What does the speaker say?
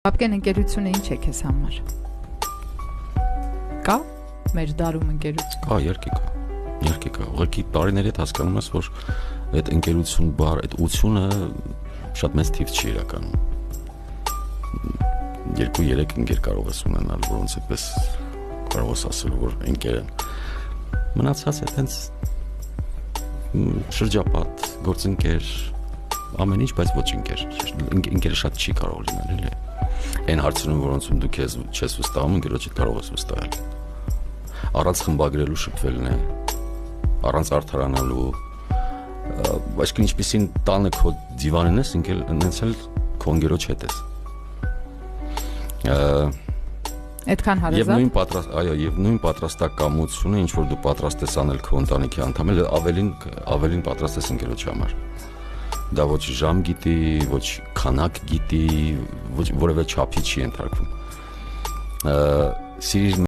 Ապկեն ընկերությունը ինչ է քեզ համար։ Կա մեր դարում ընկերություն։ Կա, երկի կա։ Ուղղակի տարիների հետ հասկանում ես, որ այդ ընկերություն բառ, այդ ությունը շատ մեծ թիվ չի իրականում։ 2-3 ընկեր կարող ես ունենալ, որոնց այդպես կարող ես ասել, որ ընկեր են։ Մնացած է տենց շրջապատ, գործընկեր, ամեն ինչ, բայց ոչ ընկեր։ Ընկերը շատ չի կարող լինել, էլի։ Այն հարցերում, որոնցում դու քեզ չես վստահում, ընկերոջդ կարող ես վստահել։ Առանց խմբագրելու շփվելն է, առանց արդարանալու, այսինքն ինչպեսին տանը քո դիվանին ես, ինքնից էլ քո ընկերոջ հետ ես։ Այդքան հարազատ։ Եվ նույն պատրաստակամությունը, ինչ որ դու պատրաստ ես անել քո ընտանիքի անդամել, ավելին պատրաստ ես ընկերոջ համար։ Դա ոչ ժամ գիտի, ոչ քանակ գիտի, ոչ որևէ չափի չի ենթարկվում։ Սիրիր